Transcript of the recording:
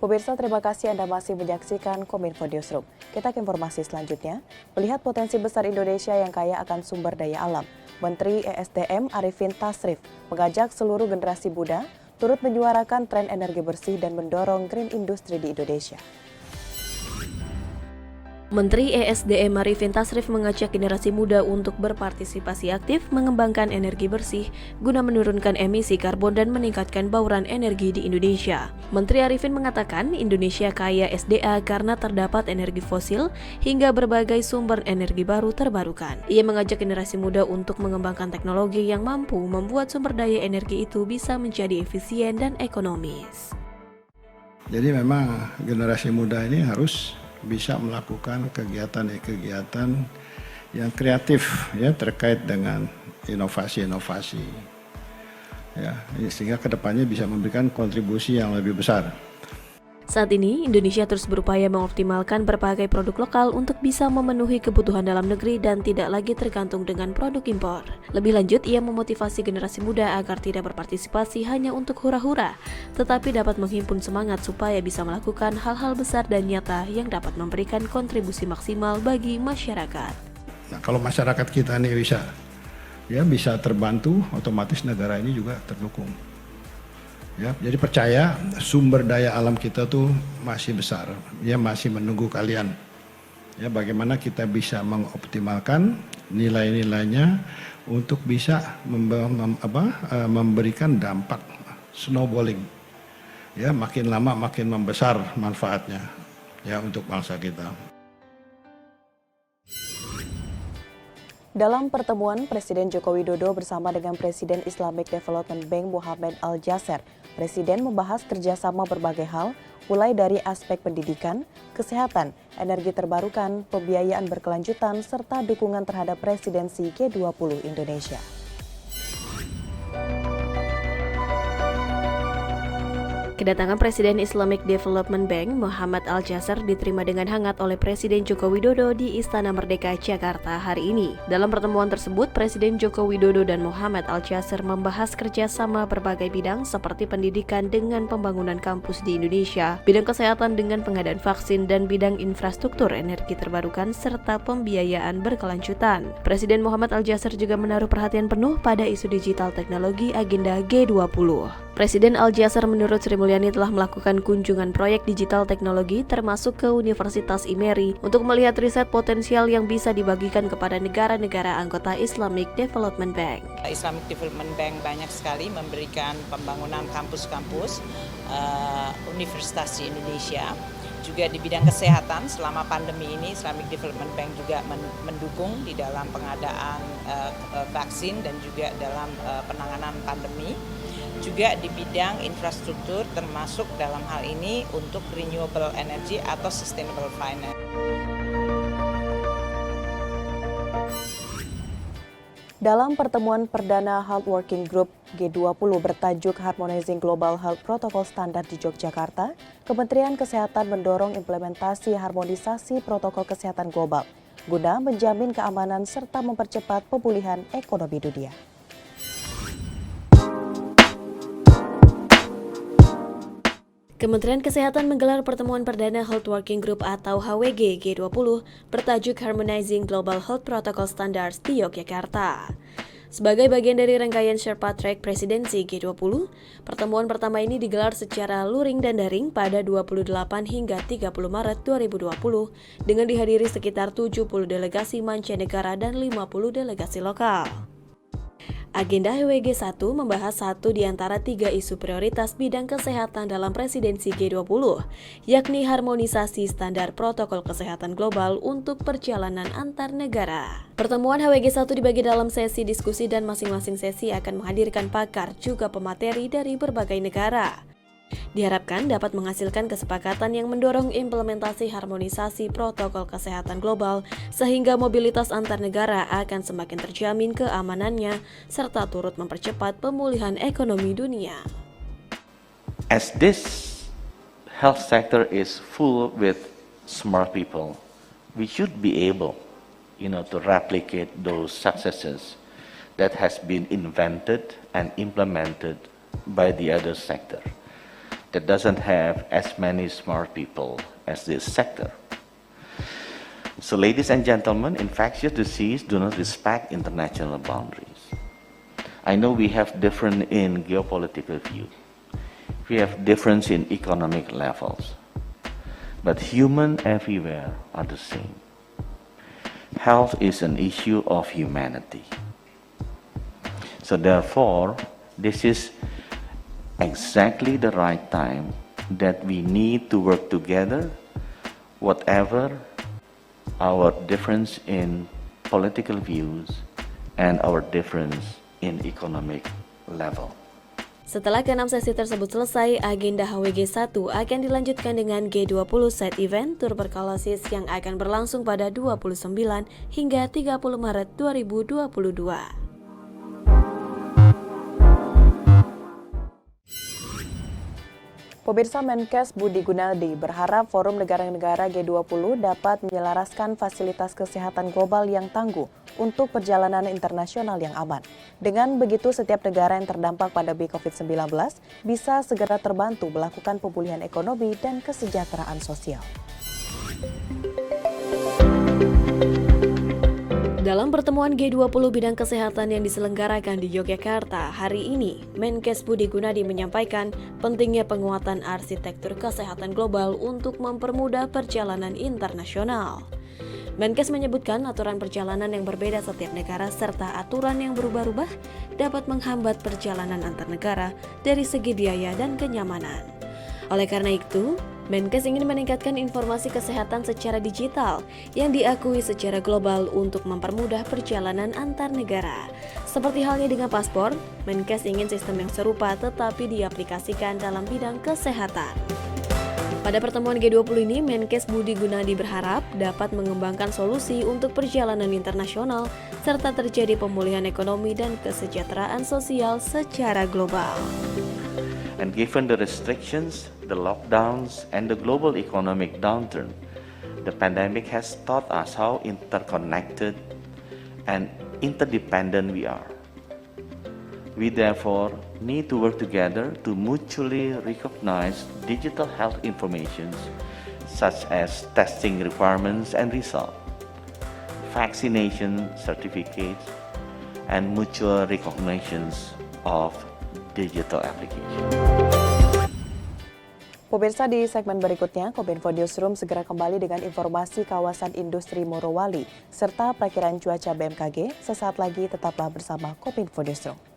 Pemirsa, terima kasih Anda masih menyaksikan Kominfo Newsroom. Kita ke informasi selanjutnya. Melihat potensi besar Indonesia yang kaya akan sumber daya alam, Menteri ESDM Arifin Tasrif mengajak seluruh generasi muda turut menyuarakan tren energi bersih dan mendorong green industry di Indonesia. Menteri ESDM Arifin Tasrif mengajak generasi muda untuk berpartisipasi aktif mengembangkan energi bersih guna menurunkan emisi karbon dan meningkatkan bauran energi di Indonesia. Menteri Arifin mengatakan Indonesia kaya SDA karena terdapat energi fosil hingga berbagai sumber energi baru terbarukan. Ia mengajak generasi muda untuk mengembangkan teknologi yang mampu membuat sumber daya energi itu bisa menjadi efisien dan ekonomis. Jadi memang generasi muda ini harus bisa melakukan kegiatan-kegiatan yang kreatif ya terkait dengan inovasi-inovasi ya sehingga kedepannya bisa memberikan kontribusi yang lebih besar. Saat ini, Indonesia terus berupaya mengoptimalkan berbagai produk lokal untuk bisa memenuhi kebutuhan dalam negeri dan tidak lagi tergantung dengan produk impor. Lebih lanjut, ia memotivasi generasi muda agar tidak berpartisipasi hanya untuk hura-hura, tetapi dapat menghimpun semangat supaya bisa melakukan hal-hal besar dan nyata yang dapat memberikan kontribusi maksimal bagi masyarakat. Nah, kalau masyarakat kita ini bisa terbantu, otomatis negara ini juga terdukung. Ya, jadi percaya sumber daya alam kita tuh masih besar, ya masih menunggu kalian. Ya, bagaimana kita bisa mengoptimalkan nilai-nilainya untuk bisa memberikan dampak snowballing. Ya, makin lama makin membesar manfaatnya ya untuk bangsa kita. Dalam pertemuan, Presiden Joko Widodo bersama dengan Presiden Islamic Development Bank Mohamed Al-Jaser, Presiden membahas kerjasama berbagai hal, mulai dari aspek pendidikan, kesehatan, energi terbarukan, pembiayaan berkelanjutan, serta dukungan terhadap presidensi G20 Indonesia. Kedatangan Presiden Islamic Development Bank Mohamed Al-Jaser diterima dengan hangat oleh Presiden Joko Widodo di Istana Merdeka, Jakarta hari ini. Dalam pertemuan tersebut, Presiden Joko Widodo dan Mohamed Al-Jaser membahas kerjasama berbagai bidang seperti pendidikan dengan pembangunan kampus di Indonesia, bidang kesehatan dengan pengadaan vaksin, dan bidang infrastruktur energi terbarukan serta pembiayaan berkelanjutan. Presiden Mohamed Al-Jaser juga menaruh perhatian penuh pada isu digital teknologi agenda G20. Presiden Al-Jaser menurut Sri Mulyani telah melakukan kunjungan proyek digital teknologi termasuk ke Universitas IMERI untuk melihat riset potensial yang bisa dibagikan kepada negara-negara anggota Islamic Development Bank. Islamic Development Bank banyak sekali memberikan pembangunan kampus-kampus universitas di Indonesia. Juga di bidang kesehatan selama pandemi ini Islamic Development Bank juga mendukung di dalam pengadaan vaksin dan juga dalam penanganan pandemi. Juga di bidang infrastruktur termasuk dalam hal ini untuk renewable energy atau sustainable finance. Dalam pertemuan perdana Health Working Group G20 bertajuk Harmonizing Global Health Protocol Standard di Yogyakarta, Kementerian Kesehatan mendorong implementasi harmonisasi protokol kesehatan global guna menjamin keamanan serta mempercepat pemulihan ekonomi dunia. Kementerian Kesehatan menggelar pertemuan perdana Health Working Group atau HWG G20 bertajuk Harmonizing Global Health Protocol Standards di Yogyakarta. Sebagai bagian dari rangkaian Sherpa Track Presidensi G20, pertemuan pertama ini digelar secara luring dan daring pada 28 hingga 30 Maret 2020 dengan dihadiri sekitar 70 delegasi mancanegara dan 50 delegasi lokal. Agenda HWG 1 membahas satu di antara 3 isu prioritas bidang kesehatan dalam presidensi G20, yakni harmonisasi standar protokol kesehatan global untuk perjalanan antar negara. Pertemuan HWG 1 dibagi dalam sesi diskusi dan masing-masing sesi akan menghadirkan pakar juga pemateri dari berbagai negara. Diharapkan dapat menghasilkan kesepakatan yang mendorong implementasi harmonisasi protokol kesehatan global sehingga mobilitas antar negara akan semakin terjamin keamanannya serta turut mempercepat pemulihan ekonomi dunia. As this health sector is full with smart people, we should be able, to replicate those successes that has been invented and implemented by the other sector. that doesn't have as many smart people as this sector. So ladies and gentlemen, infectious disease do not respect international boundaries. I know we have different in geopolitical view. We have difference in economic levels. But humans everywhere are the same. Health is an issue of humanity. So therefore, this is exactly the right time that we need to work together, whatever our difference in political views and our difference in economic level. Setelah ke-6 sesi tersebut selesai, agenda HWG 1 akan dilanjutkan dengan G20 Side Event Tour Berkalasis yang akan berlangsung pada 29 hingga 30 Maret 2022. Pemirsa, Menkes Budi Gunadi berharap forum negara-negara G20 dapat menyelaraskan fasilitas kesehatan global yang tangguh untuk perjalanan internasional yang aman. Dengan begitu, setiap negara yang terdampak pandemi COVID-19 bisa segera terbantu melakukan pemulihan ekonomi dan kesejahteraan sosial. Dalam pertemuan G20 bidang kesehatan yang diselenggarakan di Yogyakarta hari ini, Menkes Budi Gunadi menyampaikan pentingnya penguatan arsitektur kesehatan global untuk mempermudah perjalanan internasional. Menkes menyebutkan aturan perjalanan yang berbeda setiap negara serta aturan yang berubah-ubah dapat menghambat perjalanan antar negara dari segi biaya dan kenyamanan. Oleh karena itu, Menkes ingin meningkatkan informasi kesehatan secara digital yang diakui secara global untuk mempermudah perjalanan antar negara. Seperti halnya dengan paspor, Menkes ingin sistem yang serupa tetapi diaplikasikan dalam bidang kesehatan. Pada pertemuan G20 ini, Menkes Budi Gunadi berharap dapat mengembangkan solusi untuk perjalanan internasional serta terjadi pemulihan ekonomi dan kesejahteraan sosial secara global. And given the restrictions, the lockdowns, and the global economic downturn, the pandemic has taught us how interconnected and interdependent we are. We therefore need to work together to mutually recognize digital health information such as testing requirements and results, vaccination certificates, and mutual recognitions of digital application. Pemirsa, di segmen berikutnya, Kominfo Newsroom segera kembali dengan informasi kawasan industri Morowali serta perakiraan cuaca BMKG. Sesaat lagi tetaplah bersama Kominfo Newsroom.